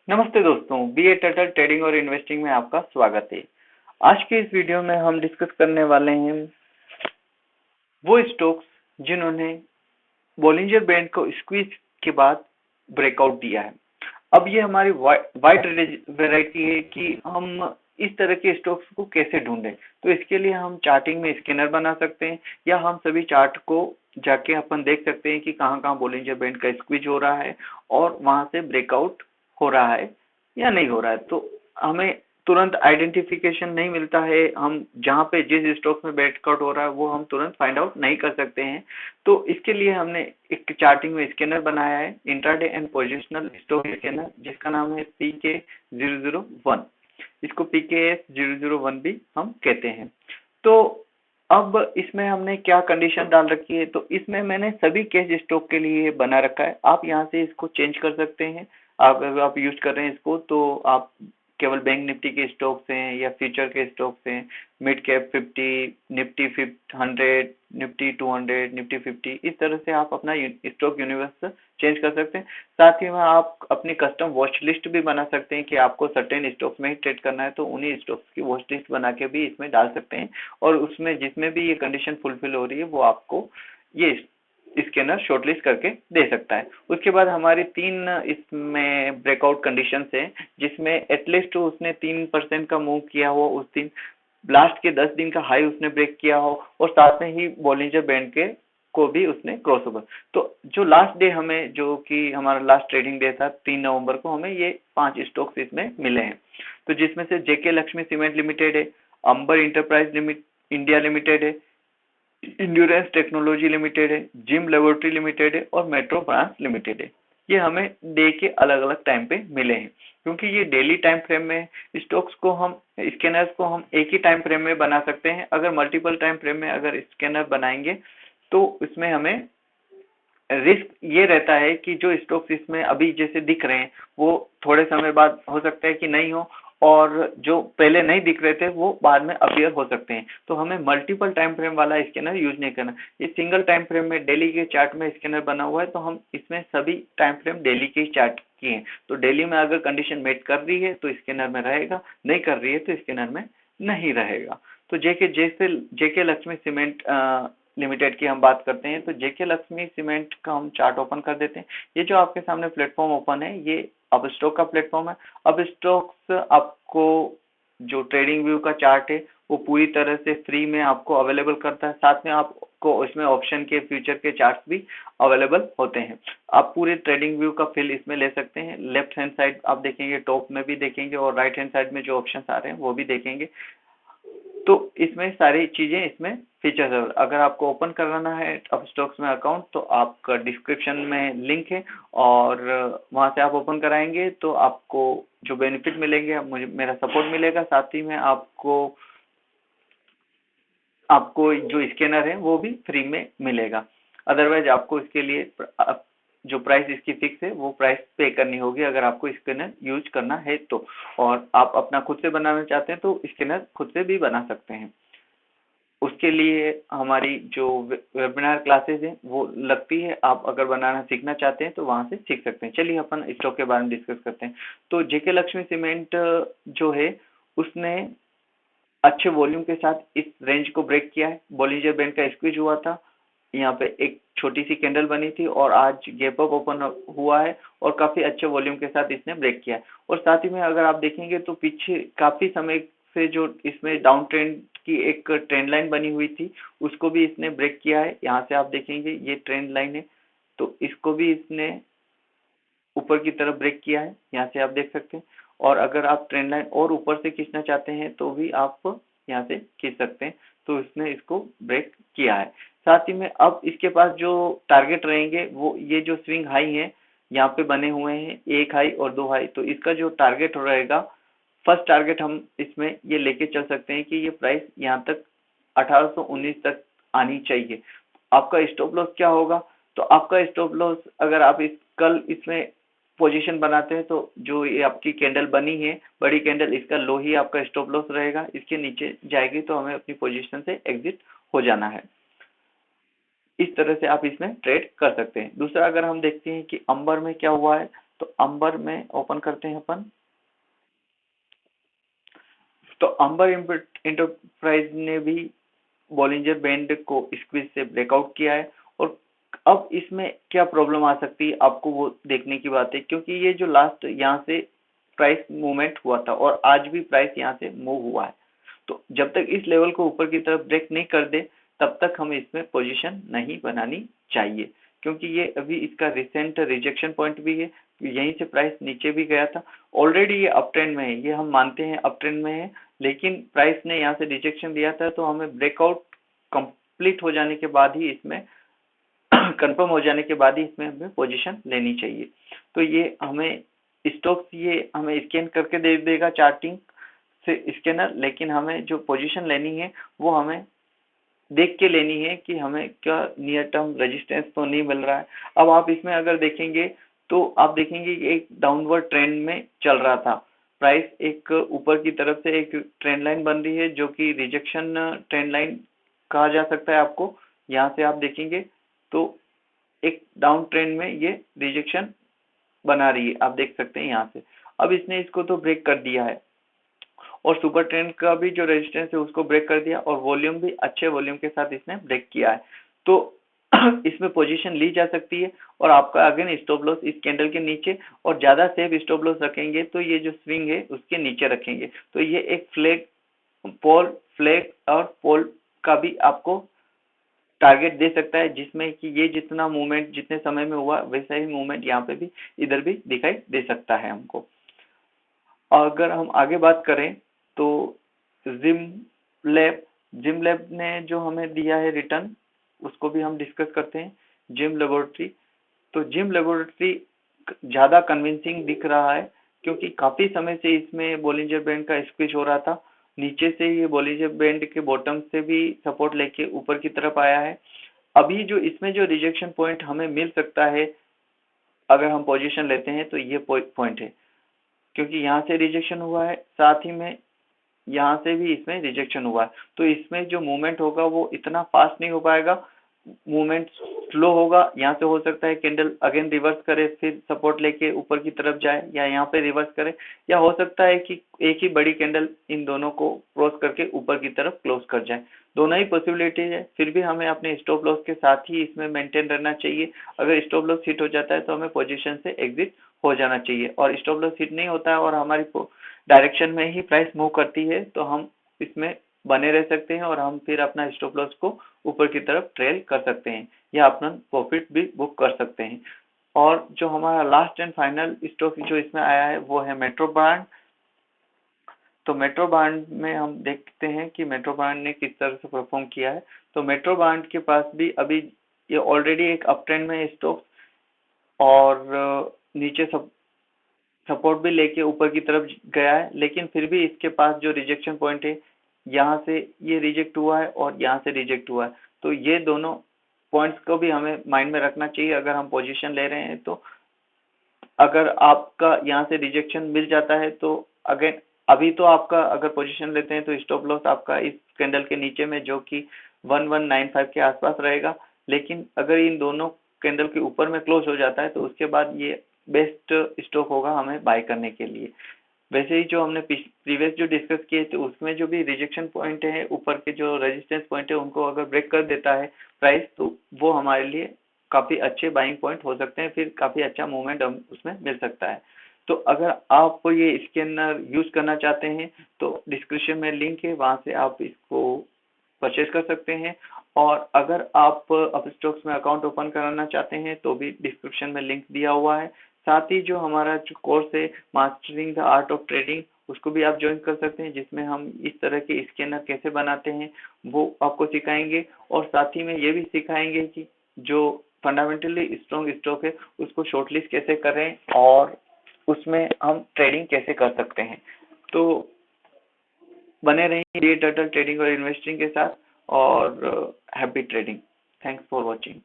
नमस्ते दोस्तों, बी ए turtle trading और इन्वेस्टिंग में आपका स्वागत है। आज के इस वीडियो में हम डिस्कस करने वाले हैं वो स्टॉक्स जिन्होंने बोलिंजर बैंड को स्क्वीज के बाद ब्रेकआउट दिया है। अब ये हमारी वाइड वैरायटी है कि हम इस तरह के स्टॉक्स को कैसे ढूंढें। तो इसके लिए हम चार्टिंग में स्कैनर बना सकते हैं या हम सभी चार्ट को जाके अपन देख सकते हैं कि कहाँ कहाँ बोलिंजर बैंड का स्क्वीज हो रहा है और वहां से ब्रेकआउट हो रहा है या नहीं हो रहा है। तो हमें तुरंत आइडेंटिफिकेशन नहीं मिलता है, हम जहाँ पे जिस स्टॉक में ब्रेकआउट हो रहा है वो हम तुरंत फाइंड आउट नहीं कर सकते हैं। तो इसके लिए हमने एक चार्टिंग में स्कैनर बनाया है, intraday and positional stock scanner, जिसका नाम है PK001। इसको PKS001 भी हम कहते हैं। तो अब इसमें हमने क्या कंडीशन डाल रखी है, तो इसमें मैंने सभी कैश स्टॉक के लिए बना रखा है। आप यहाँ से इसको चेंज कर सकते हैं। अगर आप यूज कर रहे हैं इसको तो आप केवल बैंक निफ्टी के स्टॉक्स हैं या फ्यूचर के स्टॉक्स हैं, mid cap 50, Nifty 100, Nifty 200, Nifty 50, इस तरह से आप अपना स्टॉक यूनिवर्स चेंज कर सकते हैं। साथ ही में आप अपनी कस्टम वॉच लिस्ट भी बना सकते हैं कि आपको सर्टेन स्टॉक्स में ही ट्रेड करना है, तो उन्हीं स्टॉक्स की वॉच लिस्ट बना के भी इसमें डाल सकते हैं और उसमें जिसमें भी ये कंडीशन फुलफिल हो रही है वो आपको ये स्कैनर शॉर्टलिस्ट करके दे सकता है। उसके बाद हमारी 3 इसमें ब्रेकआउट कंडीशंस हैं, जिसमें एटलीस्ट उसने 3% का मूव किया हो उस दिन, लास्ट के 10 दिन का हाई उसने ब्रेक किया हो और साथ में ही बॉलिंजर बैंड के को भी उसने क्रॉस ओवर। तो जो लास्ट डे हमें, जो कि हमारा लास्ट ट्रेडिंग डे था 3 नवंबर को, हमें ये 5 स्टॉक्स इसमें मिले हैं। तो जिसमें से जेके लक्ष्मी सीमेंट लिमिटेड है, अंबर इंटरप्राइज इंडिया लिमिटेड है, इंड्योरेंस टेक्नोलॉजी लिमिटेड है, जिम लेबोरेटरी लिमिटेड है और मेट्रो ब्रांच लिमिटेड है। ये हमें डे के अलग अलग टाइम पे मिले हैं। क्योंकि ये डेली टाइम फ्रेम में स्टॉक्स को हम स्कैनर्स को हम एक ही टाइम फ्रेम में बना सकते हैं। अगर मल्टीपल टाइम फ्रेम में अगर स्कैनर बनाएंगे तो इसमें हमें रिस्क ये रहता है कि जो स्टॉक्स इसमें अभी जैसे दिख रहे हैं वो थोड़े समय बाद हो सकता है कि नहीं हो, और जो पहले नहीं दिख रहे थे वो बाद में अपीयर हो सकते हैं। तो हमें मल्टीपल टाइम फ्रेम वाला स्कैनर यूज नहीं करना। ये सिंगल टाइम फ्रेम में डेली के चार्ट में स्कैनर बना हुआ है, तो हम इसमें सभी टाइम फ्रेम डेली के चार्ट किए हैं। तो डेली में अगर कंडीशन मेट कर रही है तो स्कैनर में रहेगा, नहीं कर रही है तो स्कैनर में नहीं रहेगा। तो जेके लक्ष्मी सीमेंट लिमिटेड की हम बात करते हैं, तो जेके लक्ष्मी सीमेंट का हम चार्ट ओपन कर देते हैं। ये जो आपके सामने प्लेटफॉर्म ओपन है ये अब स्टॉक का प्लेटफॉर्म है। अब स्टॉक्स आपको जो ट्रेडिंग व्यू का चार्ट है वो पूरी तरह से फ्री में आपको अवेलेबल करता है। साथ में आपको इसमें ऑप्शन के फ्यूचर के चार्ट भी अवेलेबल होते हैं। आप पूरे ट्रेडिंग व्यू का फील इसमें ले सकते हैं। लेफ्ट हैंड साइड आप देखेंगे, टॉप में भी देखेंगे और राइट हैंड साइड में जो ऑप्शन आ रहे हैं वो भी देखेंगे। तो इसमें सारी चीजें इसमें फीचर्स है। अगर आपको ओपन कराना है अब स्टॉक्स में अकाउंट तो आपका डिस्क्रिप्शन में लिंक है और वहां से आप ओपन कराएंगे तो आपको जो बेनिफिट मिलेंगे, मुझे मेरा सपोर्ट मिलेगा, साथ ही में आपको आपको जो स्कैनर है वो भी फ्री में मिलेगा। अदरवाइज आपको इसके लिए जो प्राइस इसकी फिक्स है वो प्राइस पे करनी होगी अगर आपको स्कैनर यूज करना है तो। और आप अपना खुद से बनाना चाहते हैं तो स्कैनर खुद से भी बना सकते हैं। उसके लिए हमारी जो वेबिनार क्लासेस हैं वो लगती है, आप अगर बनाना सीखना चाहते हैं तो वहां से सीख सकते हैं। चलिए अपन स्टॉक के बारे में डिस्कस करते हैं। तो जेके लक्ष्मी सीमेंट जो है उसने अच्छे वॉल्यूम के साथ इस रेंज को ब्रेक किया है। बॉलिंजर बैंड का स्क्वीज हुआ था, यहाँ पे एक छोटी सी कैंडल बनी थी और आज गैप अप ओपन हुआ है और काफी अच्छे वॉल्यूम के साथ इसने ब्रेक किया है। और साथ ही में अगर आप देखेंगे तो पीछे काफी समय से जो इसमें डाउन ट्रेंड की एक ट्रेंड लाइन बनी हुई थी उसको भी इसने ब्रेक किया है। यहाँ से आप देखेंगे ये ट्रेंड लाइन है, तो इसको भी इसने ऊपर की तरफ ब्रेक किया है, यहाँ से आप देख सकते हैं। और अगर आप ट्रेंड लाइन और ऊपर से खींचना चाहते हैं तो भी आप यहाँ से खींच सकते हैं। तो इसने इसको ब्रेक किया है। साथ ही में अब इसके पास जो टारगेट रहेंगे वो ये जो स्विंग हाई है यहाँ पे बने हुए हैं, एक हाई और दो हाई। तो इसका जो टारगेट रहेगा, फर्स्ट टारगेट हम इसमें ये लेके चल सकते हैं कि ये प्राइस यहाँ तक 1819 तक आनी चाहिए। आपका स्टॉप लॉस क्या होगा, तो आपका स्टॉप लॉस अगर आप इस कल इसमें पोजीशन बनाते हैं तो जो ये आपकी कैंडल बनी है बड़ी कैंडल, इसका लो ही आपका स्टॉप लॉस रहेगा। इसके नीचे जाएगी तो हमें अपनी पोजीशन से एग्जिट हो जाना है। इस तरह से आप इसमें ट्रेड कर सकते हैं। दूसरा अगर हम देखते हैं कि अंबर में क्या हुआ है, तो अंबर में ओपन करते हैं अपन। तो अंबर इंटरप्राइज ने भी बॉलिंजर बैंड को स्क्वीज से ब्रेकआउट किया है, और अब इसमें क्या प्रॉब्लम आ सकती है आपको वो देखने की बात है, क्योंकि ये जो लास्ट यहाँ से प्राइस मूवमेंट हुआ था और आज भी प्राइस यहाँ से मूव हुआ है, तो जब तक इस लेवल को ऊपर की तरफ ब्रेक नहीं कर दे तब तक हमें इसमें पोजीशन नहीं बनानी चाहिए, क्योंकि ये अभी इसका रिसेंट रिजेक्शन पॉइंट भी है, यहीं से प्राइस नीचे भी गया था। ऑलरेडी ये अप ट्रेंड में है, ये हम मानते हैं अप ट्रेंड में है, लेकिन प्राइस ने यहाँ से रिजेक्शन दिया था, तो हमें ब्रेकआउट कंप्लीट हो जाने के बाद ही इसमें कंफर्म हो जाने के बाद ही इसमें हमें पोजीशन लेनी चाहिए। तो ये हमें स्टॉक्स ये हमें स्कैन करके दे देगा चार्टिंग से स्कैनर, लेकिन हमें जो पोजीशन लेनी है वो हमें देख के लेनी है कि हमें क्या नियर टर्म रेजिस्टेंस तो नहीं मिल रहा है। अब आप इसमें अगर देखेंगे तो आप देखेंगे कि एक डाउनवर्ड ट्रेंड में चल रहा था प्राइस, एक ऊपर की तरफ से एक ट्रेंड लाइन बन रही है जो कि रिजेक्शन ट्रेंड लाइन कहा जा सकता है आपको। यहाँ से आप देखेंगे तो एक डाउन ट्रेंड में ये रिजेक्शन बना रही है, आप देख सकते हैं यहाँ से। अब इसने इसको तो ब्रेक कर दिया है और सुपर ट्रेंड का भी जो रेजिस्टेंस है उसको ब्रेक कर दिया, और वॉल्यूम भी अच्छे वॉल्यूम के साथ इसने ब्रेक किया है, तो इसमें पोजीशन ली जा सकती है। और आपका अगेन स्टॉप लॉस इस कैंडल के नीचे, और ज्यादा सेफ स्टॉप लॉस रखेंगे तो ये जो स्विंग है उसके नीचे रखेंगे। तो ये एक फ्लैग और पोल का भी आपको टारगेट दे सकता है, जिसमें कि ये जितना मूवमेंट जितने समय में हुआ वैसा ही मूवमेंट यहाँ पे भी इधर भी दिखाई दे सकता है हमको। अगर हम आगे बात करें तो जिम लैब जिम लैब ने जो हमें दिया है रिटर्न उसको भी हम डिस्कस करते हैं। जिम लेबोरेटरी, तो जिम लेबोरेटरी ज्यादा कन्विंसिंग दिख रहा है, क्योंकि काफी समय से इसमें बॉलिंजर बैंड का स्क्वीज हो रहा था, नीचे से ये बॉलिंजर बैंड के बॉटम से भी सपोर्ट लेके ऊपर की तरफ आया है। अभी जो इसमें जो रिजेक्शन पॉइंट हमें मिल सकता है अगर हम पोजीशन लेते हैं तो ये पॉइंट है, क्योंकि यहाँ से रिजेक्शन हुआ है, साथ ही में यहाँ से भी इसमें रिजेक्शन हुआ है, तो इसमें जो मूवमेंट होगा वो इतना फास्ट नहीं हो पाएगा, मूवमेंट स्लो होगा। यहाँ से हो सकता है कैंडल अगेन रिवर्स करे, फिर सपोर्ट लेके ऊपर की तरफ जाए, या यहाँ पे रिवर्स करे, या हो सकता है कि एक ही बड़ी कैंडल इन दोनों को क्रॉस करके ऊपर की तरफ क्लोज कर जाए। दोनों ही पॉसिबिलिटीज है, फिर भी हमें अपने स्टॉप लॉस के साथ ही इसमें मेंटेन रहना चाहिए। अगर स्टॉप लॉस हिट हो जाता है तो हमें पोजीशन से एग्जिट हो जाना चाहिए, और स्टॉप लॉस हिट नहीं होता है और हमारी डायरेक्शन में ही प्राइस मूव करती है तो हम इसमें बने रह सकते हैं, और हम फिर अपना स्टॉप लॉस को ऊपर की तरफ ट्रेल कर सकते हैं या अपना प्रॉफिट भी बुक कर सकते हैं। और जो हमारा लास्ट एंड फाइनल स्टॉक जो इसमें आया है वो है मेट्रो ब्रांड। तो मेट्रो ब्रांड में हम देखते हैं कि मेट्रो ब्रांड ने किस तरह से परफॉर्म किया है। तो मेट्रो ब्रांड के पास भी अभी ये ऑलरेडी एक अप ट्रेंड में है स्टॉक, और नीचे सब सपोर्ट भी लेके ऊपर की तरफ गया है, लेकिन फिर भी इसके पास जो रिजेक्शन पॉइंट है यहाँ से ये रिजेक्ट हुआ है और यहाँ से रिजेक्ट हुआ है, तो ये दोनों पॉइंट्स को भी हमें माइंड में रखना चाहिए अगर हम पोजीशन ले रहे हैं। तो अगर आपका यहाँ से रिजेक्शन मिल जाता है तो अगेन अभी तो आपका अगर पोजीशन लेते हैं तो स्टॉप लॉस आपका इस कैंडल के नीचे में जो कि 1195 के आसपास रहेगा, लेकिन अगर इन दोनों कैंडल के ऊपर में क्लोज हो जाता है तो उसके बाद ये बेस्ट स्टॉक होगा हमें बाय करने के लिए। वैसे ही जो हमने प्रीवियस जो डिस्कस किए थे उसमें जो भी रिजेक्शन पॉइंट है, ऊपर के जो रेजिस्टेंस पॉइंट है, उनको अगर ब्रेक कर देता है प्राइस तो वो हमारे लिए काफी अच्छे बाइंग पॉइंट हो सकते हैं, फिर काफी अच्छा मूवमेंट हम उसमें मिल सकता है। तो अगर आप ये स्कैनर यूज करना चाहते हैं तो डिस्क्रिप्शन में लिंक है, वहां से आप इसको परचेज कर सकते हैं। और अगर आप अपस्टॉक्स में अकाउंट ओपन कराना चाहते हैं तो भी डिस्क्रिप्शन में लिंक दिया हुआ है। साथ ही जो हमारा जो कोर्स है mastering the art of trading, उसको भी आप ज्वाइन कर सकते हैं, जिसमें हम इस तरह के स्कैनर कैसे बनाते हैं वो आपको सिखाएंगे, और साथ ही में ये भी सिखाएंगे कि जो फंडामेंटली स्ट्रॉन्ग स्टॉक है उसको शॉर्टलिस्ट कैसे करें और उसमें हम ट्रेडिंग कैसे कर सकते हैं। तो बने रहिए टर्टल ट्रेडिंग और इन्वेस्टिंग के साथ, और happy trading. Thanks for watching.